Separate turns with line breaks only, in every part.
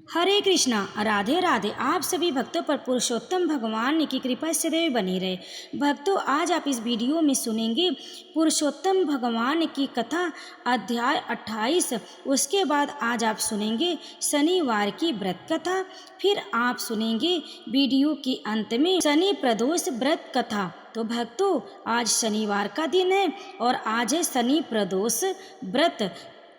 हरे कृष्णा। राधे राधे। आप सभी भक्तों पर पुरुषोत्तम भगवान की कृपा सदैव बनी रहे। भक्तों, आज आप इस वीडियो में सुनेंगे पुरुषोत्तम भगवान की कथा, अध्याय 28। उसके बाद आज आप सुनेंगे शनिवार की व्रत कथा। फिर आप सुनेंगे वीडियो के अंत में शनि प्रदोष व्रत कथा। तो भक्तों, आज शनिवार का दिन है और आज है शनि प्रदोष व्रत।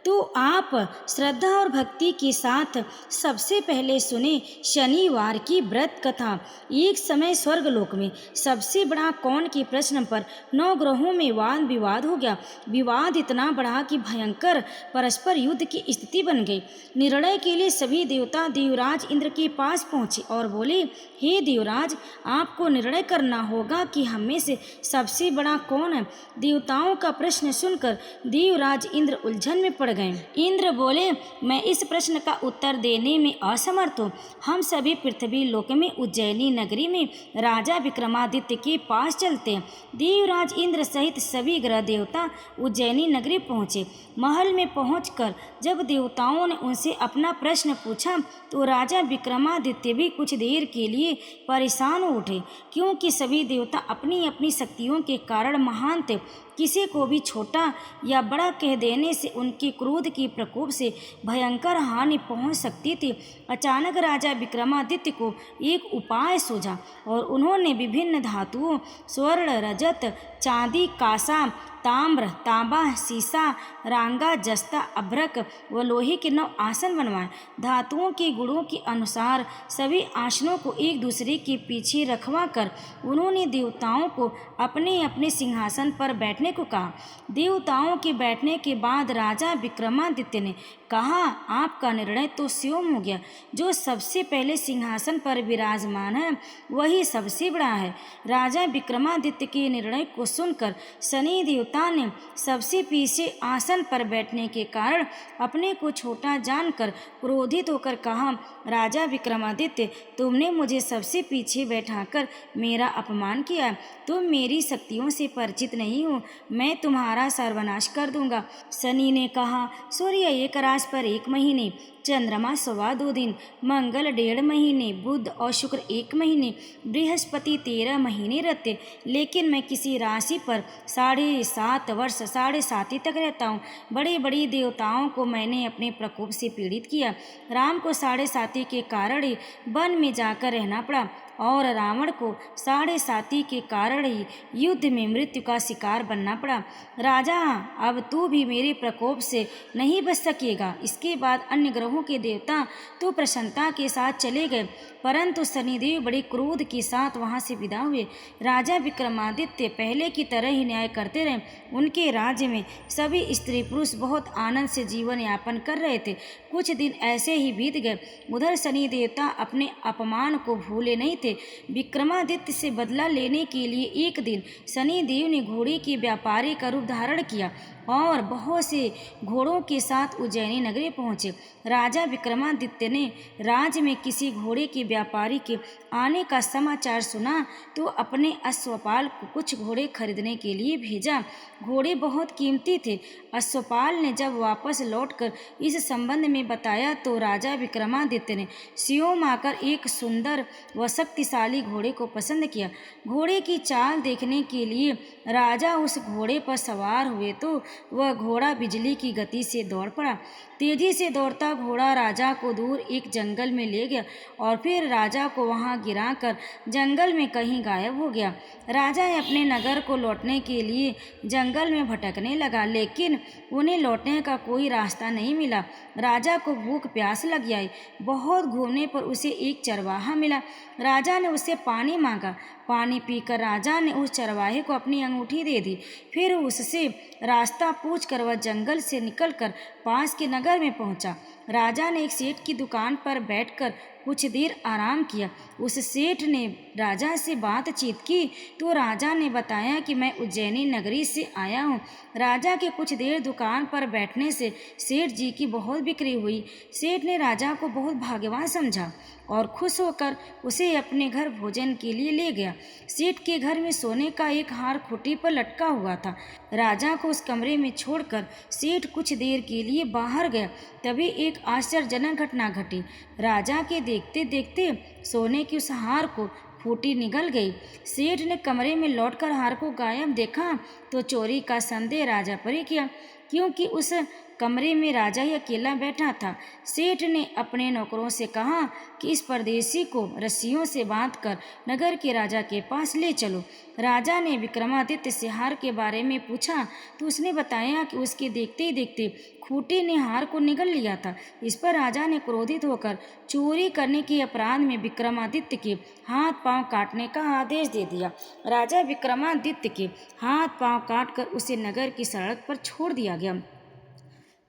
तो आप श्रद्धा और भक्ति के साथ सबसे पहले सुने शनिवार की व्रत कथा। एक समय स्वर्गलोक में सबसे बड़ा कौन के प्रश्न पर 9 ग्रहों में वाद विवाद हो गया। विवाद इतना बढ़ा कि भयंकर परस्पर युद्ध की स्थिति बन गई। निर्णय के लिए सभी देवता देवराज इंद्र के पास पहुंचे और बोले, हे देवराज, आपको निर्णय करना होगा कि हम में से सबसे बड़ा कौन है। देवताओं का प्रश्न सुनकर देवराज इंद्र उलझन में पड़ गए। इंद्र बोले, मैं इस प्रश्न का उत्तर देने में असमर्थ हूँ। हम सभी पृथ्वी लोक में उज्जैनी नगरी में राजा विक्रमादित्य के पास चलते हैं। देवराज इंद्र सहित सभी ग्रह देवता उज्जैनी नगरी पहुँचे। महल में पहुंचकर जब देवताओं ने उनसे अपना प्रश्न पूछा तो राजा विक्रमादित्य भी कुछ देर के लिए परेशान हो उठे, क्योंकि सभी देवता अपनी अपनी शक्तियों के कारण महान थे। किसी को भी छोटा या बड़ा कह देने से उनके क्रोध के प्रकोप से भयंकर हानि पहुंच सकती थी। अचानक राजा विक्रमादित्य को एक उपाय सूझा और उन्होंने विभिन्न धातुओं स्वर्ण, रजत, चांदी, कांसा, ताम्र, तांबा, सीसा, रांगा, जस्ता, अभ्रक व लोहे के 9 आसन बनवाए। धातुओं के गुणों के अनुसार सभी आसनों को एक दूसरे के पीछे रखवा कर उन्होंने देवताओं को अपने अपने सिंहासन पर बैठने को कहा। देवताओं के बैठने के बाद राजा विक्रमादित्य ने कहा, आपका निर्णय तो स्वयं हो गया। जो सबसे पहले सिंहासन पर विराजमान है वही सबसे बड़ा है। राजा विक्रमादित्य के निर्णय को सुनकर शनि देवता ने सबसे पीछे आसन पर बैठने के कारण अपने को छोटा जानकर क्रोधित होकर कहा, राजा विक्रमादित्य, तुमने मुझे सबसे पीछे बैठाकर मेरा अपमान किया। तुम मेरी शक्तियों से परिचित नहीं हो, मैं तुम्हारा सर्वनाश कर दूंगा। शनि ने कहा, सूर्य एक राशि पर 1 महीने, चंद्रमा 2.25 दिन, मंगल 1.5 महीने, बुध और शुक्र 1 महीने, बृहस्पति 13 महीने रहते, लेकिन मैं किसी राशि पर 7.5 वर्ष 7.5 तक रहता हूँ। बड़े बड़े देवताओं को मैंने अपने प्रकोप से पीड़ित किया। राम को 7.5 के कारण ही वन में जाकर रहना पड़ा और रावण को 7.5 के कारण ही युद्ध में मृत्यु का शिकार बनना पड़ा। राजा, अब तू भी मेरे प्रकोप से नहीं बच सकेगा। इसके बाद अन्य ग्रहों के देवता तो प्रसन्नता के साथ चले गए, परंतु शनिदेव बड़े क्रोध के साथ वहां से विदा हुए। राजा विक्रमादित्य पहले की तरह ही न्याय करते रहे। उनके राज्य में सभी स्त्री पुरुष बहुत आनंद से जीवन यापन कर रहे थे। कुछ दिन ऐसे ही बीत गए। उधर शनि देवता अपने अपमान को भूले नहीं थे। विक्रमादित्य से बदला लेने के लिए एक दिन शनिदेव ने घोड़े के व्यापारी का रूप धारण किया और बहुत से घोड़ों के साथ उज्जैनी नगरी पहुंचे। राजा विक्रमादित्य ने राज्य में किसी घोड़े के व्यापारी के आने का समाचार सुना तो अपने अश्वपाल को कुछ घोड़े खरीदने के लिए भेजा। घोड़े बहुत कीमती थे। अश्वपाल ने जब वापस लौटकर इस संबंध में बताया तो राजा विक्रमादित्य ने स्वयं आकर एक सुंदर व शक्तिशाली घोड़े को पसंद किया। घोड़े की चाल देखने के लिए राजा उस घोड़े पर सवार हुए तो वह घोड़ा बिजली की गति से दौड़ पड़ा। तेजी से दौड़ता घोड़ा राजा को दूर एक जंगल में ले गया और फिर राजा को वहां गिराकर जंगल में कहीं गायब हो गया। राजा अपने नगर को लौटने के लिए जंगल में भटकने लगा, लेकिन उन्हें लौटने का कोई रास्ता नहीं मिला। राजा को भूख प्यास लग आई। बहुत घूमने पर उसे एक चरवाहा मिला। राजा ने उससे पानी मांगा। पानी पीकर राजा ने उस चरवाहे को अपनी अंगूठी दे दी। फिर उससे रास्ता पूछकर वह जंगल से निकलकर पास के नगर में पहुंचा। राजा ने एक सेठ की दुकान पर बैठकर कुछ देर आराम किया। उस सेठ ने राजा से बातचीत की तो राजा ने बताया कि मैं उज्जैनी नगरी से आया हूँ। राजा के कुछ देर दुकान पर बैठने से सेठ जी की बहुत बिक्री हुई। सेठ ने राजा को बहुत भाग्यवान समझा और खुश होकर उसे अपने घर भोजन के लिए ले गया। सेठ के घर में सोने का एक हार खूंटी पर लटका हुआ था। राजा को उस कमरे में छोड़कर सेठ कुछ देर के लिए बाहर गया। तभी एक एक आश्चर्यजनक घटना घटी। राजा के देखते देखते सोने की उस हार को फूटी निगल गई। सेठ ने कमरे में लौटकर हार को गायब देखा तो चोरी का संदेह राजा पर ही किया, क्योंकि उस कमरे में राजा ही अकेला बैठा था। सेठ ने अपने नौकरों से कहा कि इस परदेसी को रस्सियों से बांधकर नगर के राजा के पास ले चलो। राजा ने विक्रमादित्य से हार के बारे में पूछा तो उसने बताया कि उसके देखते ही देखते खूंटी ने हार को निगल लिया था। इस पर राजा ने क्रोधित होकर चोरी करने के अपराध में विक्रमादित्य के हाथ पांव काटने का आदेश दे दिया। राजा विक्रमादित्य के हाथ पांव काटकर उसे नगर की सड़क पर छोड़ दिया गया।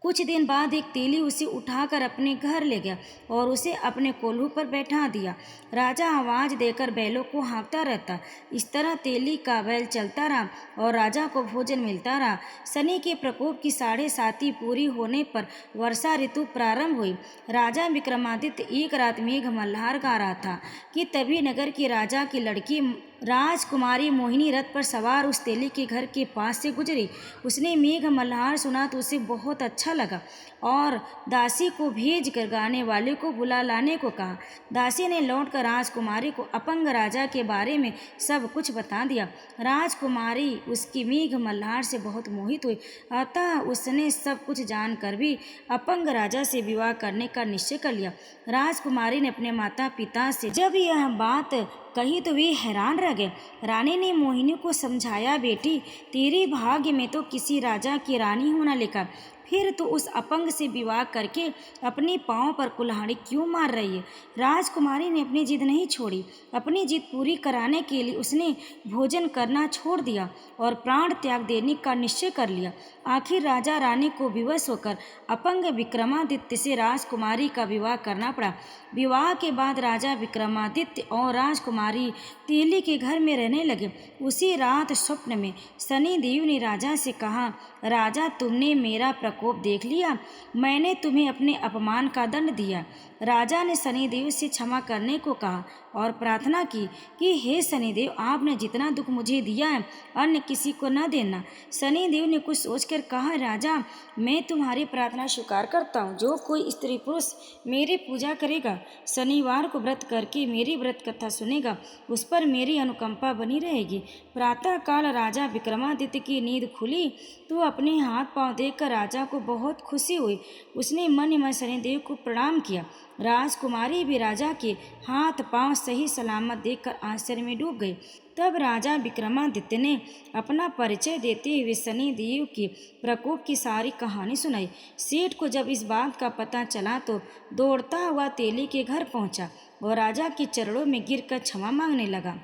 कुछ दिन बाद एक तेली उसे उठाकर अपने घर ले गया और उसे अपने कोल्हू पर बैठा दिया। राजा आवाज देकर बैलों को हाँकता रहता। इस तरह तेली का बैल चलता रहा और राजा को भोजन मिलता रहा। शनि के प्रकोप की 7.5 पूरी होने पर वर्षा ऋतु प्रारंभ हुई। राजा विक्रमादित्य एक रात मेघ मल्हार गा रहा था कि तभी नगर की राजा की लड़की राजकुमारी मोहिनी रथ पर सवार उस तेली के घर के पास से गुजरी। उसने मेघ मल्हार सुना तो उसे बहुत अच्छा लगा और दासी को भेज कर गाने वाले को बुला लाने को कहा। दासी ने लौटकर राजकुमारी को अपंग राजा के बारे में सब कुछ बता दिया। राजकुमारी उसकी मेघ मल्हार से बहुत मोहित हुई, अतः उसने सब कुछ जानकर भी अपंग राजा से विवाह करने का निश्चय कर लिया। राजकुमारी ने अपने माता पिता से जब यह बात कही तो वे हैरान रह गए। रानी ने मोहिनी को समझाया, बेटी तेरे भाग्य में तो किसी राजा की रानी होना लिखा, फिर तो उस अपंग से विवाह करके अपने पांव पर कुल्हाड़ी क्यों मार रही है। राजकुमारी ने अपनी जिद नहीं छोड़ी। अपनी जिद पूरी कराने के लिए उसने भोजन करना छोड़ दिया और प्राण त्याग देने का निश्चय कर लिया। आखिर राजा रानी को विवश होकर अपंग विक्रमादित्य से राजकुमारी का विवाह करना पड़ा। विवाह के बाद राजा विक्रमादित्य और राजकुमारी तेली के घर में रहने लगे। उसी रात स्वप्न में शनिदेव ने राजा से कहा, राजा तुमने मेरा प्रकोप देख लिया, मैंने तुम्हें अपने अपमान का दंड दिया। राजा ने शनिदेव से क्षमा करने को कहा और प्रार्थना की कि हे शनिदेव, आपने जितना दुख मुझे दिया है अन्य किसी को न देना। शनिदेव ने कुछ सोचकर कहा, राजा मैं तुम्हारी प्रार्थना स्वीकार करता हूँ। जो कोई स्त्री पुरुष मेरी पूजा करेगा, शनिवार को व्रत करके मेरी व्रत कथा सुनेगा, उस पर मेरी अनुकंपा बनी रहेगी। प्रातःकाल राजा विक्रमादित्य की नींद खुली तो अपने हाथ पांव देखकर राजा को बहुत खुशी हुई। उसने मन ही मन शनिदेव को प्रणाम किया। राजकुमारी भी राजा के हाथ पांव सही सलामत देखकर आश्चर्य में डूब गई। तब राजा विक्रमादित्य ने अपना परिचय देते हुए शनिदेव के प्रकोप की सारी कहानी सुनाई। सेठ को जब इस बात का पता चला तो दौड़ता हुआ तेली के घर पहुंचा और राजा के चरणों में गिरकर क्षमा मांगने लगा।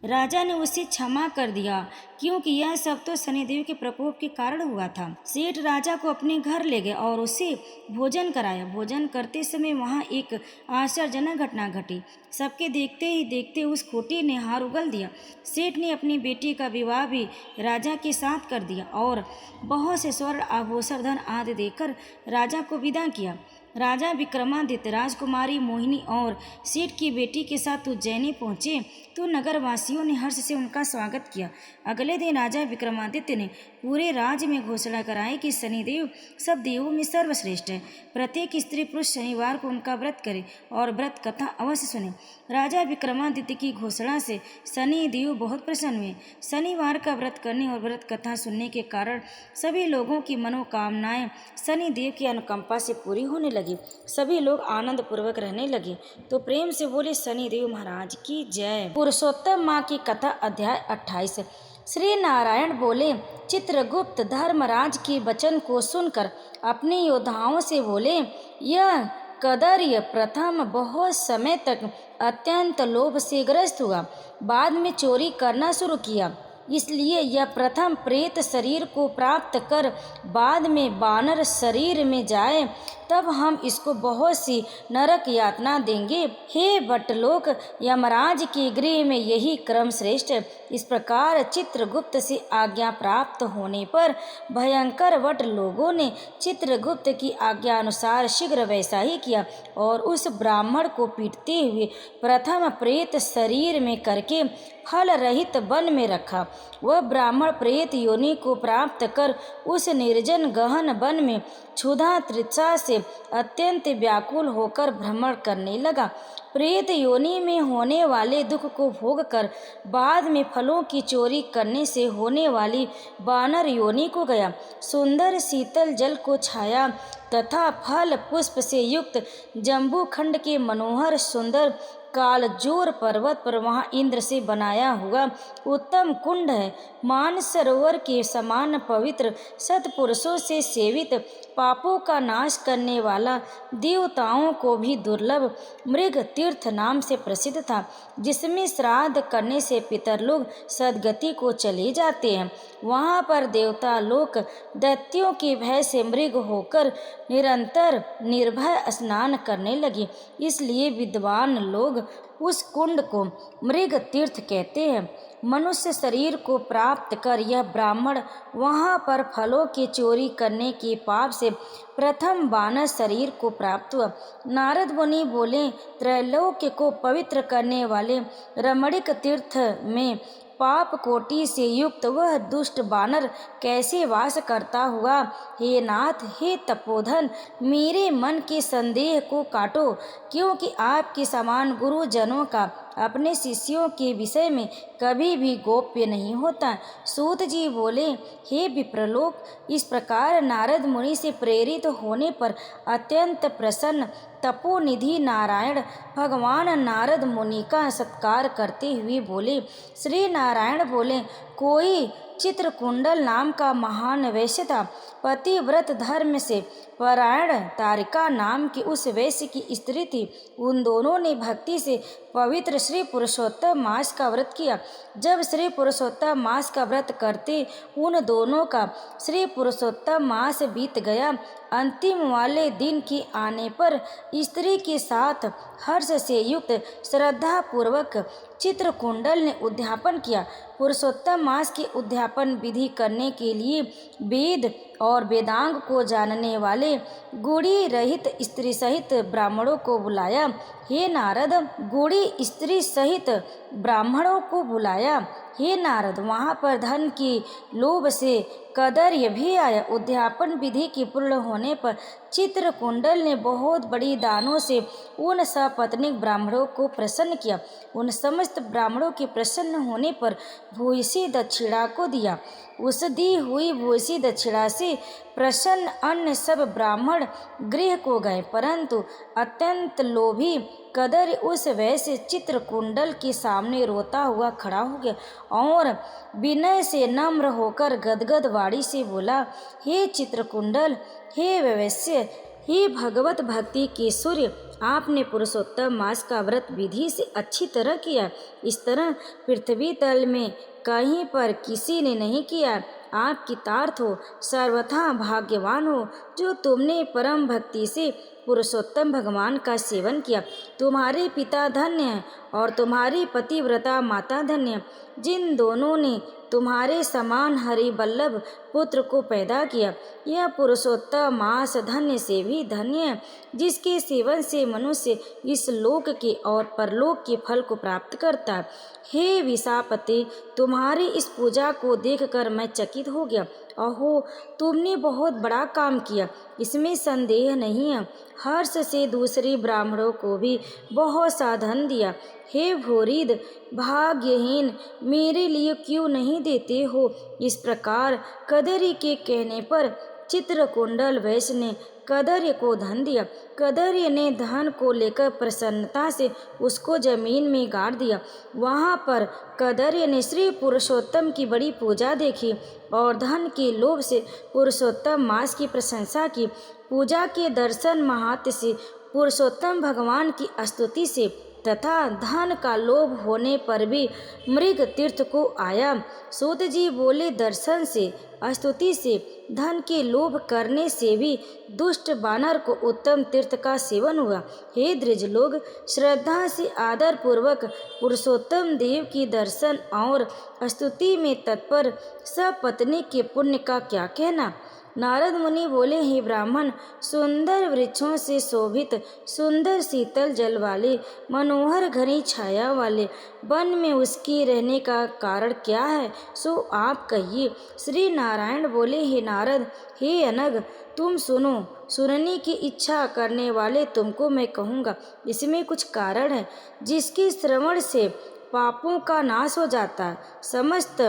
राजा ने उसे क्षमा कर दिया क्योंकि यह सब तो शनिदेव के प्रकोप के कारण हुआ था। सेठ राजा को अपने घर ले गए और उसे भोजन कराया। भोजन करते समय वहां एक आश्चर्यजनक घटना घटी। सबके देखते ही देखते उस खूंटी ने हार उगल दिया। सेठ ने अपनी बेटी का विवाह भी राजा के साथ कर दिया और बहुत से स्वर्ण आभूषण धन आदि देकर राजा को विदा किया। राजा विक्रमादित्य राजकुमारी मोहिनी और सेठ की बेटी के साथ उज्जैनी पहुँचे तो नगरवासियों ने हर्ष से उनका स्वागत किया। अगले दिन राजा विक्रमादित्य ने पूरे राज्य में घोषणा कराई कि शनिदेव सब देवों में सर्वश्रेष्ठ है। प्रत्येक स्त्री पुरुष शनिवार को उनका व्रत करे और व्रत कथा अवश्य सुने। राजा विक्रमादित्य की घोषणा से शनिदेव बहुत प्रसन्न हुए। शनिवार का व्रत करने और व्रत कथा सुनने के कारण सभी लोगों की मनोकामनाएं शनिदेव की अनुकंपा से पूरी होने लगी। सभी लोग आनंद पूर्वक रहने लगे। तो प्रेम से बोले शनिदेव महाराज की जय। पुरुषोत्तम माँ की कथा अध्याय 28। श्री नारायण बोले, चित्रगुप्त धर्मराज के वचन को सुनकर अपने योद्धाओं से बोले, यह कदर्य प्रथम बहुत समय तक अत्यंत लोभ से ग्रस्त हुआ, बाद में चोरी करना शुरू किया। इसलिए यह प्रथम प्रेत शरीर को प्राप्त कर बाद में वानर शरीर में जाए, तब हम इसको बहुत सी नरक यातना देंगे। हे वटलोक, यमराज के गृह में यही क्रम श्रेष्ठ है। इस प्रकार चित्रगुप्त से आज्ञा प्राप्त होने पर भयंकर वट लोगों ने चित्रगुप्त की आज्ञा अनुसार शीघ्र वैसा ही किया और उस ब्राह्मण को पीटते हुए प्रथम प्रेत शरीर में करके फल रहित वन में रखा। वह ब्राह्मण प्रेत योनि को प्राप्त कर उस निर्जन गहन वन में क्षुधा तृषा से अत्यंत व्याकुल होकर भ्रमण करने लगा। प्रेत योनि में होने वाले दुख को भोग कर बाद में फलों की चोरी करने से होने वाली वानर योनि को गया। सुंदर शीतल जल को छाया तथा फल पुष्प से युक्त जम्बू खंड के मनोहर सुंदर कालजोर पर्वत पर वहाँ इंद्र से बनाया हुआ उत्तम कुंड है। मानसरोवर के समान पवित्र सत्पुरुषों से सेवित पापों का नाश करने वाला देवताओं को भी दुर्लभ मृग तीर्थ नाम से प्रसिद्ध था, जिसमें श्राद्ध करने से पितरलोग सद्गति को चले जाते हैं। वहाँ पर देवता लोक दैत्यों के भय से मृग होकर निरंतर निर्भय स्नान करने लगे, इसलिए विद्वान लोग उस कुंड को मृग तीर्थ कहते हैं। मनुष्य शरीर को प्राप्त कर यह ब्राह्मण वहाँ पर फलों की चोरी करने के पाप से प्रथम वानर शरीर को प्राप्त हुआ। नारद मुनि बोले, त्रैलोक्य को पवित्र करने वाले रमणीक तीर्थ में पाप कोटि से युक्त वह दुष्ट वानर कैसे वास करता हुआ? हे नाथ, हे तपोधन, मेरे मन के संदेह को काटो, क्योंकि आपके समान गुरुजनों का अपने शिष्यों के विषय में कभी भी गोप्य नहीं होता। सूत जी बोले, हे विप्रलोक, इस प्रकार नारद मुनि से प्रेरित होने पर अत्यंत प्रसन्न तपोनिधि नारायण भगवान नारद मुनि का सत्कार करते हुए बोले। श्री नारायण बोले, कोई चित्रकुंडल नाम का महान वैश्य था। पतिव्रत धर्म से परायण तारिका नाम की उस वैश्य की स्त्री थी। उन दोनों ने भक्ति से पवित्र श्री पुरुषोत्तम मास का व्रत किया। जब श्री पुरुषोत्तम मास का व्रत करते उन दोनों का श्री पुरुषोत्तम मास बीत गया। अंतिम वाले दिन के आने पर स्त्री के साथ हर्ष से युक्त श्रद्धा पूर्वक चित्रकुंडल ने उद्यापन किया। पुरुषोत्तम मास के उद्यापन विधि करने के लिए वेद और वेदांग को जानने वाले गुड़ी रहित स्त्री सहित ब्राह्मणों को बुलाया। हे नारद, गुड़ी स्त्री सहित ब्राह्मणों को बुलाया। हे नारद, वहाँ पर धन की लोभ से कदर्य भी आया। उद्यापन विधि के पूर्ण होने पर चित्रकुंडल ने बहुत बड़ी दानों से उन सपत्नीक ब्राह्मणों को प्रसन्न किया। उन समस्त ब्राह्मणों के प्रसन्न होने पर भूयसी दक्षिणा को दिया। उस दी हुई भूयसी दक्षिणा से प्रसन्न अन्य सब ब्राह्मण गृह को गए, परंतु अत्यंत लोभी कदर उस वैसे चित्रकुंडल के सामने रोता हुआ खड़ा हो गया और विनय से नम्र होकर गदगद वाणी से बोला, हे चित्रकुंडल, हे वैश्य, हे भगवत भक्ति के सूर्य, आपने पुरुषोत्तम मास का व्रत विधि से अच्छी तरह किया। इस तरह पृथ्वी तल में कहीं पर किसी ने नहीं किया। आप कृतार्थ हो, सर्वथा भाग्यवान हो, जो तुमने परम भक्ति से पुरुषोत्तम भगवान का सेवन किया। तुम्हारे पिता धन्य हैं और तुम्हारी पतिव्रता माता धन्य, जिन दोनों ने तुम्हारे समान हरिवल्लभ पुत्र को पैदा किया। यह पुरुषोत्तम मास धन्य से भी धन्य है, जिसके सेवन से मनुष्य इस लोक के और परलोक के फल को प्राप्त करता है। हे विशापते, तुम्हारी इस पूजा को देखकर मैं चकित हो गया। अहो, तुमने बहुत बड़ा काम किया, इसमें संदेह नहीं है। हर्ष से दूसरे ब्राह्मणों को भी बहुत सा धन दिया। हे भूरिद, भाग्यहीन, मेरे लिए क्यों नहीं देते हो? इस प्रकार कदरी के कहने पर चित्रकुंडल वैश्य ने कदर्य को धन दिया। कदर्य ने धन को लेकर प्रसन्नता से उसको जमीन में गाड़ दिया। वहाँ पर कदर्य ने श्री पुरुषोत्तम की बड़ी पूजा देखी और धन के लोभ से पुरुषोत्तम मास की प्रशंसा की। पूजा के दर्शन महात्म्य से, पुरुषोत्तम भगवान की स्तुति से तथा धन का लोभ होने पर भी मृग तीर्थ को आया। सूत जी बोले, दर्शन से, स्तुति से, धन के लोभ करने से भी दुष्ट वानर को उत्तम तीर्थ का सेवन हुआ। हे द्विज लोग, श्रद्धा से आदर पूर्वक पुरुषोत्तम देव की दर्शन और स्तुति में तत्पर सपत्नी के पुण्य का क्या कहना। नारद मुनि बोले, हे ब्राह्मण, सुंदर वृक्षों से शोभित, सुंदर शीतल जल वाले, मनोहर घनी छाया वाले वन में उसके रहने का कारण क्या है, सो आप कहिए। श्री नारायण बोले, हे नारद, हे अनग, तुम सुनो। सुनने की इच्छा करने वाले तुमको मैं कहूँगा। इसमें कुछ कारण है जिसके श्रवण से पापों का नाश हो जाता है। समस्त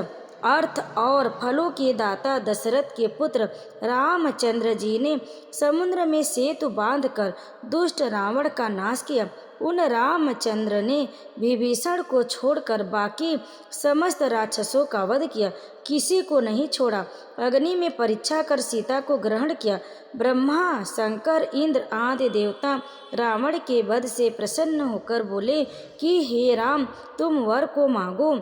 अर्थ और फलों के दाता दशरथ के पुत्र रामचंद्र जी ने समुद्र में सेतु बांधकर दुष्ट रावण का नाश किया। उन रामचंद्र ने विभीषण को छोड़कर बाकी समस्त राक्षसों का वध किया, किसी को नहीं छोड़ा। अग्नि में परीक्षा कर सीता को ग्रहण किया। ब्रह्मा, शंकर, इंद्र आदि देवता रावण के वध से प्रसन्न होकर बोले कि हे राम, तुम वर को मांगो।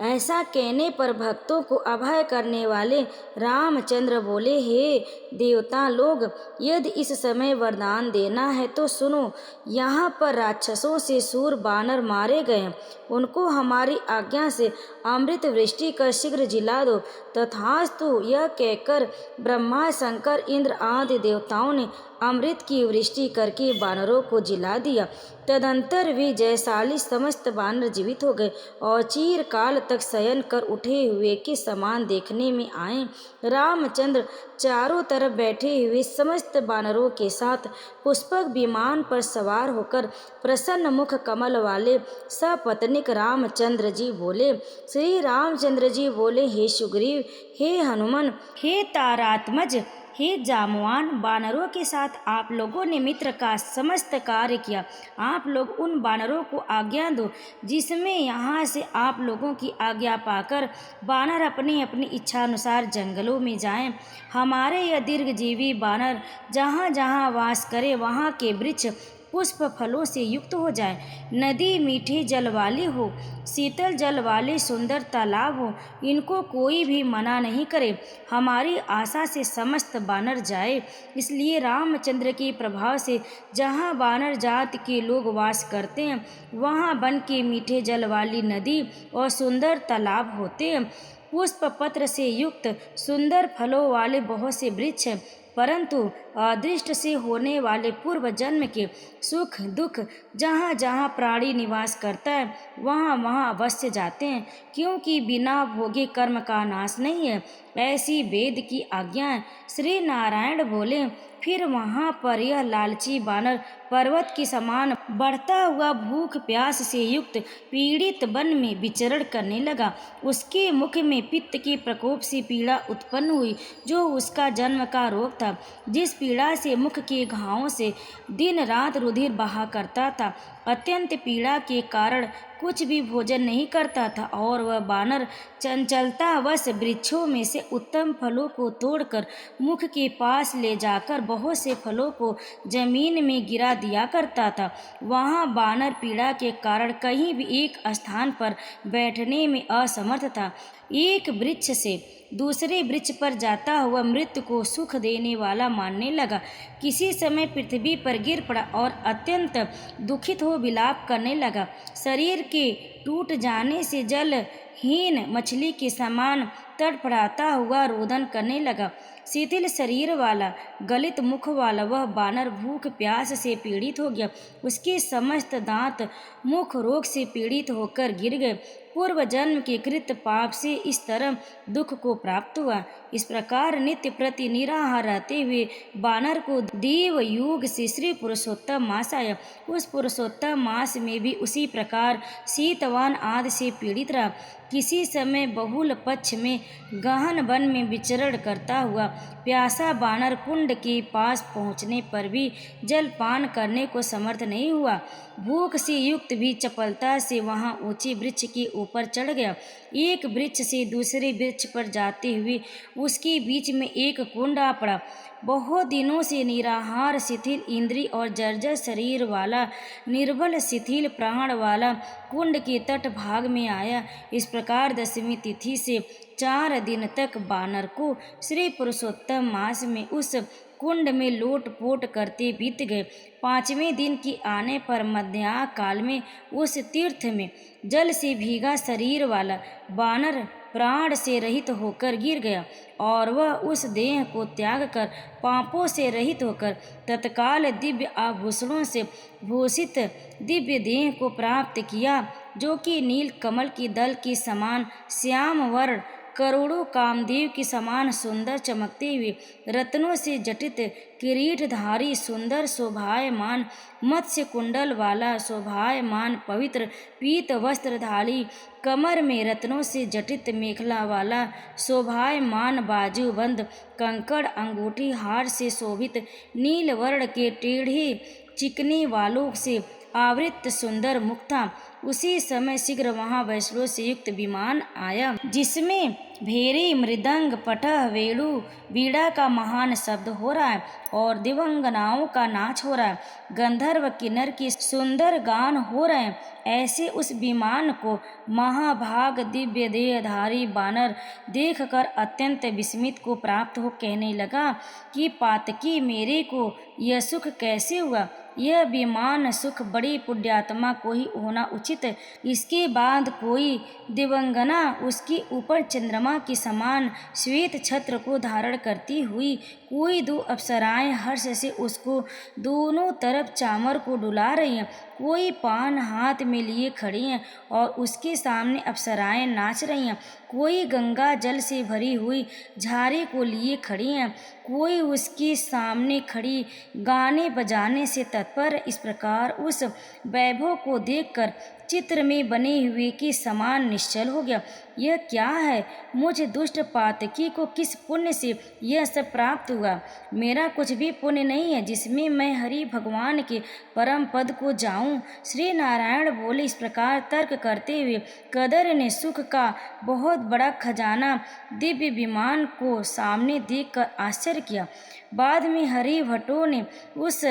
ऐसा कहने पर भक्तों को अभय करने वाले रामचंद्र बोले, हे देवता लोग, यदि इस समय वरदान देना है तो सुनो। यहाँ पर राक्षसों से सूर बानर मारे गए, उनको हमारी आज्ञा से अमृत वृष्टि कर शीघ्र जिला दो। तथास्तु, यह कहकर ब्रह्मा, शंकर, इंद्र आदि देवताओं ने अमृत की वृष्टि करके बानरों को जिला दिया। तदंतर वे जयशाली समस्त बानर जीवित हो गए और चिरकाल तक शयन कर उठे हुए के समान देखने में आए। रामचंद्र चारों तरफ बैठे हुए समस्त बानरों के साथ पुष्पक विमान पर सवार होकर प्रसन्न मुख कमल वाले सपत्नीक रामचंद्र जी बोले। श्री रामचंद्र जी बोले, हे सुग्रीव, हे हनुमान, हे तारात्मज, हे जामवान, बानरों के साथ आप लोगों ने मित्र का समस्त कार्य किया। आप लोग उन बानरों को आज्ञा दो जिसमें यहाँ से आप लोगों की आज्ञा पाकर बानर अपनी अपनी इच्छा अनुसार जंगलों में जाएं। हमारे यह दीर्घजीवी बानर जहाँ जहाँ वास करे वहाँ के वृक्ष पुष्प फलों से युक्त हो जाए, नदी मीठे जल वाली हो, शीतल जल वाले सुंदर तालाब हो, इनको कोई भी मना नहीं करे। हमारी आशा से समस्त बानर जाए। इसलिए रामचंद्र के प्रभाव से जहाँ बानर जात के लोग वास करते हैं वहाँ वन के मीठे जल वाली नदी और सुंदर तालाब होते हैं। पुष्प पत्र से युक्त सुंदर फलों वाले बहुत से वृक्ष हैं, परंतु अदृष्ट से होने वाले पूर्व जन्म के सुख दुख जहाँ जहाँ प्राणी निवास करता है वहाँ वहाँ अवश्य जाते हैं, क्योंकि बिना भोगे कर्म का नाश नहीं है। ऐसी वेद की आज्ञा है। श्री नारायण बोले, फिर वहाँ पर यह लालची बानर पर्वत के समान बढ़ता हुआ भूख प्यास से युक्त पीड़ित वन में विचरण करने लगा। उसके मुख में पित्त के प्रकोप से पीड़ा उत्पन्न हुई, जो उसका जन्म का रोग था। जिस पीड़ा से मुख के घावों से दिन रात रुधिर बहा करता था, अत्यंत पीड़ा के कारण कुछ भी भोजन नहीं करता था और वह बानर चंचलतावश वृक्षों में से उत्तम फलों को तोड़कर मुख के पास ले जाकर बहुत से फलों को जमीन में गिरा दिया करता था। वहाँ बानर पीड़ा के कारण कहीं भी एक स्थान पर बैठने में असमर्थ था। एक वृक्ष से दूसरे वृक्ष पर जाता हुआ मृत्यु को सुख देने वाला मानने लगा। किसी समय पृथ्वी पर गिर पड़ा और अत्यंत दुखित हो विलाप करने लगा। शरीर के टूट जाने से जलहीन मछली के समान तड़फड़ाता हुआ रोदन करने लगा। शिथिल शरीर वाला, गलित मुख वाला वह बानर भूख प्यास से पीड़ित हो गया। उसके समस्त दांत मुख रोग से पीड़ित होकर गिर गए। पूर्व जन्म के कृत पाप से इस तरह दुख को प्राप्त हुआ। इस प्रकार नित्य प्रति निराहार रहते हुए बानर को देव युग से श्री पुरुषोत्तम मास आया। उस पुरुषोत्तम मास में भी उसी प्रकार शीतवान आदि से पीड़ित रहा। किसी समय बहुल पक्ष में गहन वन में विचरण करता हुआ प्यासा बानर कुंड के पास पहुँचने पर भी जलपान करने को समर्थ नहीं हुआ। भूख से युक्त भी चपलता से वहाँ ऊंचे वृक्ष के ऊपर चढ़ गया। एक वृक्ष से दूसरे वृक्ष पर जाते हुए उसके बीच में एक कुंड आ पड़ा। बहुत दिनों से निराहार, शिथिल इंद्रिय और जर्जर शरीर वाला, निर्बल शिथिल प्राण वाला कुंड के तट भाग में आया। इस प्रकार दशमी तिथि से 4 दिन तक बानर को श्री पुरुषोत्तम मास में उस कुंड में लोटपोट करते बीत गए। 5वें दिन के आने पर मध्याह्न काल में उस तीर्थ में जल से भीगा शरीर वाला बानर प्राण से रहित होकर गिर गया और वह उस देह को त्याग कर पापों से रहित होकर तत्काल दिव्य आभूषणों से भूषित दिव्य देह को प्राप्त किया, जो कि नील कमल की दल के समान श्याम वर्ण, करोड़ों कामदेव के समान सुंदर चमकते हुए, रत्नों से जटित किरीटधारी, सुंदर शोभायमान, मत्स्य कुंडल वाला, शोभायमान, पवित्र पीत वस्त्रधारी, कमर में रत्नों से जटित मेखला वाला, शोभायमान, बाजूबंद कंकड़ अंगूठी हार से शोभित, नील वर्ण के टेढ़े चिकने वालों से आवृत सुंदर मुख था। उसी समय शीघ्र वहां वैष्णव से युक्त विमान आया, जिसमें भेरी, मृदंग, पटह, वेणु, वीणा का महान शब्द हो रहा है और दिव्यांगनाओं का नाच हो रहा है, गंधर्व किन्नर की सुंदर गान हो रहे हैं। ऐसे उस विमान को महाभाग दिव्य देहधारी बानर देखकर अत्यंत विस्मित को प्राप्त हो कहने लगा कि पातकी, मेरे को यह सुख कैसे हुआ? यह विमान सुख बड़ी पुण्यात्मा को ही होना उचित है। इसके बाद कोई दिव्यांगना उसके ऊपर चंद्रमा के समान श्वेत छत्र को धारण करती हुई, कोई दो अप्सराएं हर्ष से उसको दोनों तरफ चामर को डुला रही हैं, कोई पान हाथ में लिए खड़ी हैं और उसके सामने अप्सराएं नाच रही हैं, कोई गंगा जल से भरी हुई झाड़ी को लिए खड़ी हैं, कोई उसके सामने खड़ी गाने बजाने से तत्पर। इस प्रकार उस वैभव को देखकर चित्र में बने हुए के समान निश्चल हो गया। यह क्या है? मुझ दुष्ट पातकी को किस पुण्य से यह सब प्राप्त हुआ? मेरा कुछ भी पुण्य नहीं है जिसमें मैं हरि भगवान के परम पद को जाऊं। श्री नारायण बोले। इस प्रकार तर्क करते हुए कदर ने सुख का बहुत बड़ा खजाना दिव्य विमान को सामने देखकर आश्चर्य किया। बाद में हरि भट्टों ने उस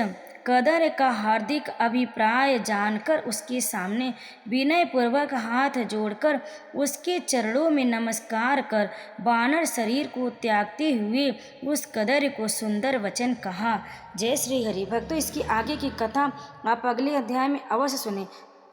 कदर का हार्दिक अभिप्राय जानकर उसके सामने विनय पूर्वक हाथ जोड़कर उसके चरणों में नमस्कार कर बानर शरीर को त्यागते हुए उस कदर को सुंदर वचन कहा। जय श्री हरि। भक्तों, इसकी आगे की कथा आप अगले अध्याय में अवश्य सुने।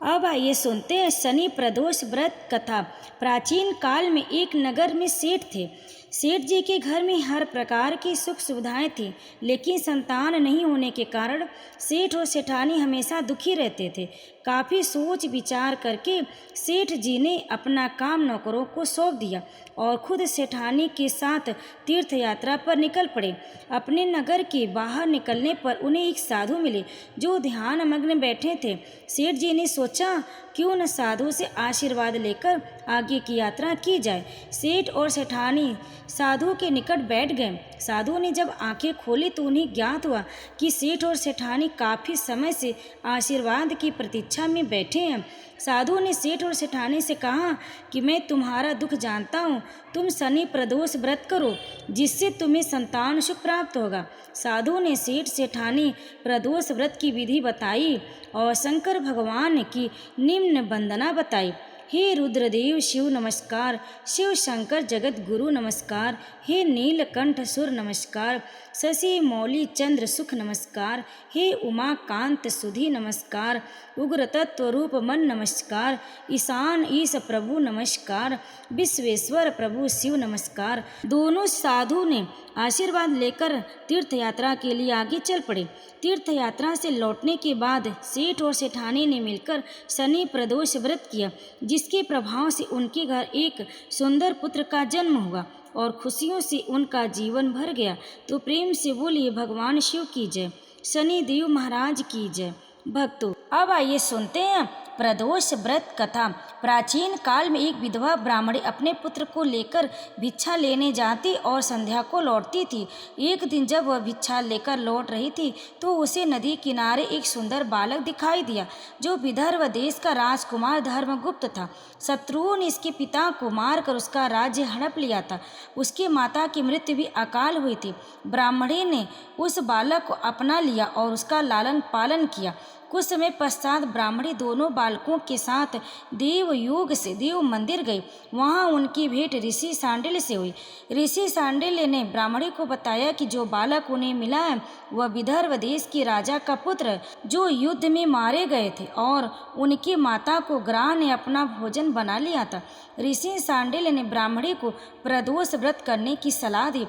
अब आइए सुनते हैं शनि प्रदोष व्रत कथा। प्राचीन काल में एक नगर में सेठ थे। सेठ जी के घर में हर प्रकार की सुख सुविधाएं थी, लेकिन संतान नहीं होने के कारण सेठ और सेठानी हमेशा दुखी रहते थे। काफ़ी सोच विचार करके सेठ जी ने अपना काम नौकरों को सौंप दिया और खुद सेठानी के साथ तीर्थ यात्रा पर निकल पड़े। अपने नगर के बाहर निकलने पर उन्हें एक साधु मिले जो ध्यान मग्न बैठे थे। सेठ जी ने सोचा क्यों न साधु से आशीर्वाद लेकर आगे की यात्रा की जाए। सेठ और सेठानी साधु के निकट बैठ गए। साधु ने जब आंखें खोली तो उन्हें ज्ञात हुआ कि सेठ और सेठानी काफ़ी समय से आशीर्वाद की प्रतीक्षा में बैठे हैं। साधु ने सेठ और सेठानी से कहा कि मैं तुम्हारा दुख जानता हूँ, तुम शनि प्रदोष व्रत करो जिससे तुम्हें संतान सुख प्राप्त होगा। साधु ने सेठ सेठानी प्रदोष व्रत की विधि बताई और शंकर भगवान की निम्न वंदना बताई। हे रुद्रदेव शिव नमस्कार, शिव शंकर जगत गुरु नमस्कार, हे नीलकंठ सुर नमस्कार, शशि मौली चंद्र सुख नमस्कार, हे उमाकांत सुधी नमस्कार, उग्र तत्व रूप मन नमस्कार, ईशान ईश प्रभु नमस्कार, विश्वेश्वर प्रभु शिव नमस्कार। दोनों साधु ने आशीर्वाद लेकर तीर्थ यात्रा के लिए आगे चल पड़े। तीर्थ यात्रा से लौटने के बाद सेठ और सेठानी ने मिलकर शनि प्रदोष व्रत किया, जिसके प्रभाव से उनके घर एक सुंदर पुत्र का जन्म हुआ और खुशियों से उनका जीवन भर गया। तो प्रेम से बोलिए भगवान शिव की जय, शनि देव महाराज की जय। भक्तों, अब आइए सुनते हैं प्रदोष व्रत कथा। प्राचीन काल में एक विधवा ब्राह्मणी अपने पुत्र को लेकर भिक्षा लेने जाती और संध्या को लौटती थी। एक दिन जब वह भिक्षा लेकर लौट रही थी तो उसे नदी किनारे एक सुंदर बालक दिखाई दिया जो विदर्भ देश का राजकुमार धर्मगुप्त था। शत्रुओं ने इसके पिता को मारकर उसका राज्य हड़प लिया था। उसकी माता की मृत्यु भी अकाल हुई थी। ब्राह्मणी ने उस बालक को अपना लिया और उसका लालन पालन किया। कुछ समय पश्चात ब्राह्मणी दोनों बालकों के साथ देवयोग से देव मंदिर गई। वहाँ उनकी भेंट ऋषि सांडिल्य से हुई। ऋषि सांडिल्य ने ब्राह्मणी को बताया कि जो बालक उन्हें मिला है वह विदर्भ देश के राजा का पुत्र है, जो युद्ध में मारे गए थे, और उनकी माता को ग्राह ने अपना भोजन बना लिया था। ऋषि सांडिल्य ने ब्राह्मणी को प्रदोष व्रत करने की सलाह दी।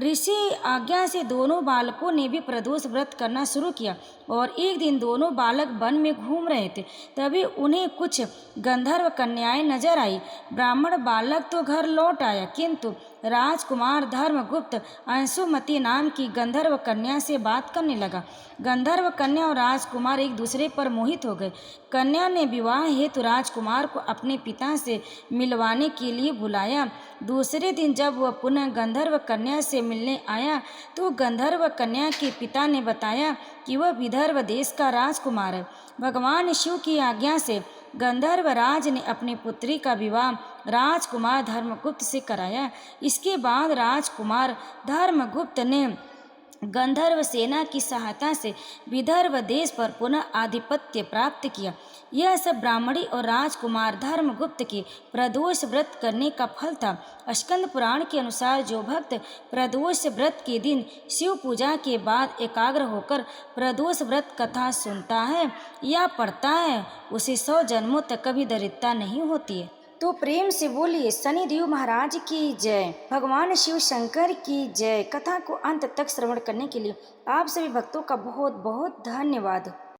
ऋषि आज्ञा से दोनों बालकों ने भी प्रदोष व्रत करना शुरू किया, और एक दिन दोनों बालक वन में घूम रहे थे। तभी उन्हें कुछ गंधर्व कन्याएं नजर आई। ब्राह्मण बालक तो घर लौट आया, किंतु राजकुमार धर्मगुप्त अंशुमति नाम की गंधर्व कन्या से बात करने लगा। गंधर्व कन्या और राजकुमार एक दूसरे पर मोहित हो गए। कन्या ने विवाह हेतु राजकुमार को अपने पिता से मिलवाने के लिए बुलाया। दूसरे दिन जब वह पुनः गंधर्व कन्या से मिलने आया तो गंधर्व कन्या के पिता ने बताया कि वह विदर्भ देश का राजकुमार है। भगवान शिव की आज्ञा से गंधर्व राज ने अपनी पुत्री का विवाह राजकुमार धर्मगुप्त से कराया। इसके बाद राजकुमार धर्मगुप्त ने गंधर्व सेना की सहायता से विदर्भ देश पर पुनः आधिपत्य प्राप्त किया। यह सब ब्राह्मणी और राजकुमार धर्मगुप्त के प्रदोष व्रत करने का फल था। स्कंद पुराण के अनुसार जो भक्त प्रदोष व्रत के दिन शिव पूजा के बाद एकाग्र होकर प्रदोष व्रत कथा सुनता है या पढ़ता है, उसे 100 जन्मों तक कभी दरिद्रता नहीं होती है। तो प्रेम से बोलिए शनिदेव महाराज की जय, भगवान शिव शंकर की जय। कथा को अंत तक श्रवण करने के लिए आप सभी भक्तों का बहुत बहुत धन्यवाद।